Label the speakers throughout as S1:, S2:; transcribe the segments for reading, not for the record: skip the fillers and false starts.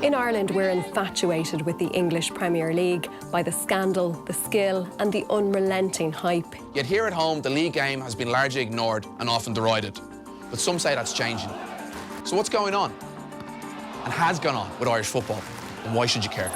S1: In Ireland, we're infatuated with the English Premier League by the scandal, the skill and the unrelenting hype.
S2: Yet here at home, the league game has been largely ignored and often derided. But some say that's changing. So what's going on? And has gone on with Irish football? And why should you care?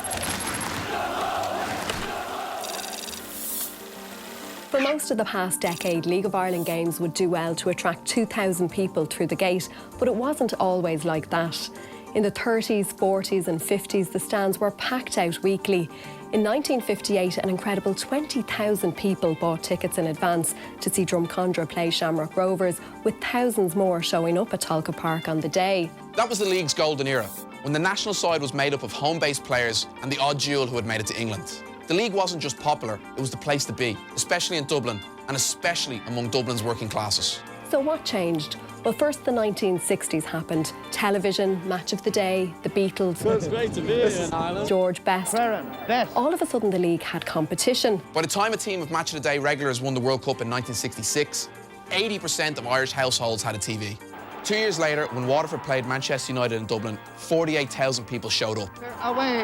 S1: For most of the past decade, League of Ireland games would do well to attract 2,000 people through the gate, but it wasn't always like that. In the 30s, 40s and 50s, the stands were packed out weekly. In 1958, an incredible 20,000 people bought tickets in advance to see Drumcondra play Shamrock Rovers, with thousands more showing up at Tolka Park on the day.
S2: That was the league's golden era, when the national side was made up of home-based players and the odd duel who had made it to England. The league wasn't just popular, it was the place to be, especially in Dublin, and especially among Dublin's working classes.
S1: So what changed? Well, first the 1960s happened. Television, Match of the Day, the Beatles.
S3: Well, it's great to be here in Ireland.
S1: George Best.
S3: Best.
S1: All of a sudden the league had competition.
S2: By the time a team of Match of the Day regulars won the World Cup in 1966, 80% of Irish households had a TV. 2 years later, when Waterford played Manchester United in Dublin, 48,000 people showed up.
S4: Away,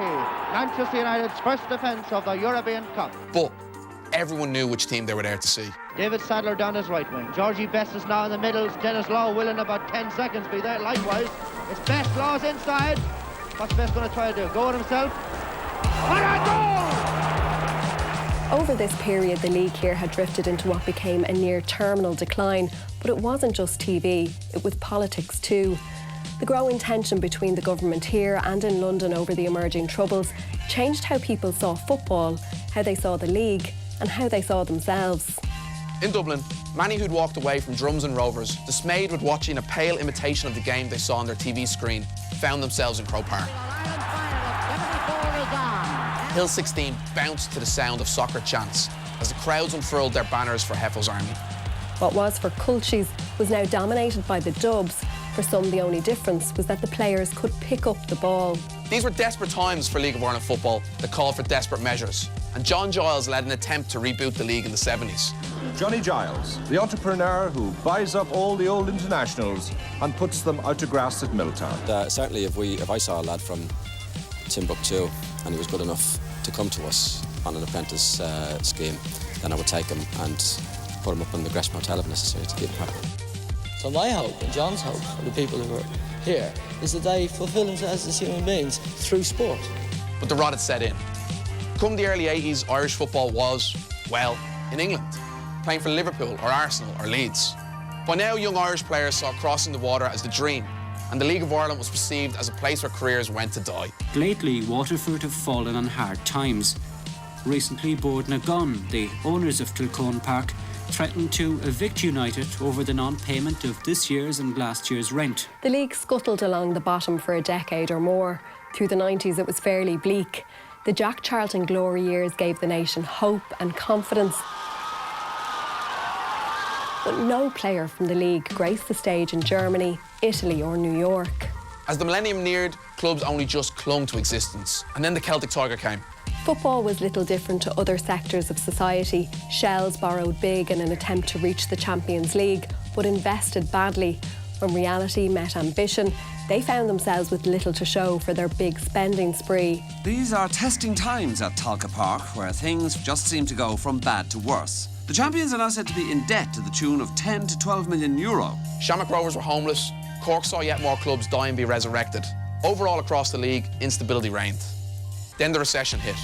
S4: Manchester United's first defence of the European Cup.
S2: But everyone knew which team they were there to see.
S4: David Sadler down his right wing. Georgie Best is now in the middle. Dennis Law will in about 10 seconds be there likewise. It's Best, Law's inside. What's Best going to try to do? Go at himself? And a goal!
S1: Over this period, the league here had drifted into what became a near-terminal decline. But it wasn't just TV, it was politics too. The growing tension between the government here and in London over the emerging troubles changed how people saw football, how they saw the league, and how they saw themselves.
S2: In Dublin, many who'd walked away from Drums and Rovers, dismayed with watching a pale imitation of the game they saw on their TV screen, found themselves in Croke Park. Hill 16 bounced to the sound of soccer chants as the crowds unfurled their banners for Heffel's army.
S1: What was for Culchies was now dominated by the Dubs. For some, the only difference was that the players could pick up the ball.
S2: These were desperate times for League of Ireland football that called for desperate measures. And John Giles led an attempt to reboot the league in the 70s.
S5: Johnny Giles, the entrepreneur who buys up all the old internationals and puts them out to grass at Milltown.
S6: Certainly, if I saw a lad from Timbuktu and he was good enough to come to us on an apprentice scheme, then I would take him and put him up in the Gresham Hotel if necessary to keep him happy.
S7: So my hope and John's hope for the people who are here is that they fulfil themselves as human beings through sport.
S2: But the rot had set in. Come the early 80s, Irish football was, well, in England, playing for Liverpool or Arsenal or Leeds. By now, young Irish players saw crossing the water as the dream, and the League of Ireland was perceived as a place where careers went to die.
S8: Lately, Waterford have fallen on hard times. Recently, Board na Gun, the owners of Kilcone Park, threatened to evict United over the non-payment of this year's and last year's rent.
S1: The league scuttled along the bottom for a decade or more. Through the 90s, it was fairly bleak. The Jack Charlton glory years gave the nation hope and confidence. But no player from the league graced the stage in Germany, Italy or New York.
S2: As the millennium neared, clubs only just clung to existence. And then the Celtic Tiger came.
S1: Football was little different to other sectors of society. Shells borrowed big in an attempt to reach the Champions League, but invested badly. When reality met ambition, they found themselves with little to show for their big spending spree.
S9: These are testing times at Tolka Park, where things just seem to go from bad to worse. The champions are now said to be in debt to the tune of 10 to 12 million euro.
S2: Shamrock Rovers were homeless. Cork saw yet more clubs die and be resurrected. Overall, across the league, instability reigned. Then the recession hit.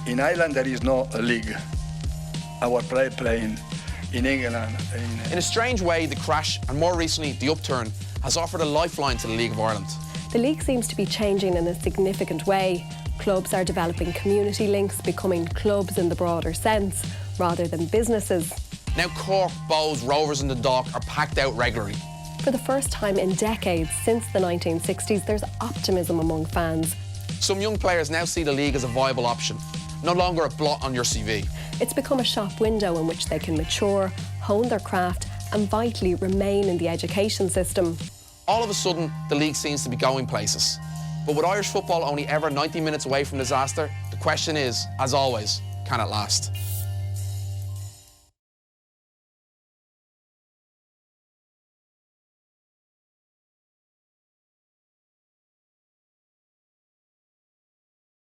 S10: In Ireland, there is no league. Our player playing in England.
S2: In a strange way, the crash, and more recently, the upturn, has offered a lifeline to the League of Ireland.
S1: The league seems to be changing in a significant way. Clubs are developing community links, becoming clubs in the broader sense, rather than businesses.
S2: Now Cork, Bows, Rovers and Dundalk are packed out regularly.
S1: For the first time in decades since the 1960s, there's optimism among fans.
S2: Some young players now see the league as a viable option, no longer a blot on your CV.
S1: It's become a shop window in which they can mature, hone their craft and vitally remain in the education system.
S2: All of a sudden, the league seems to be going places. But with Irish football only ever 90 minutes away from disaster, the question is, as always, can it last?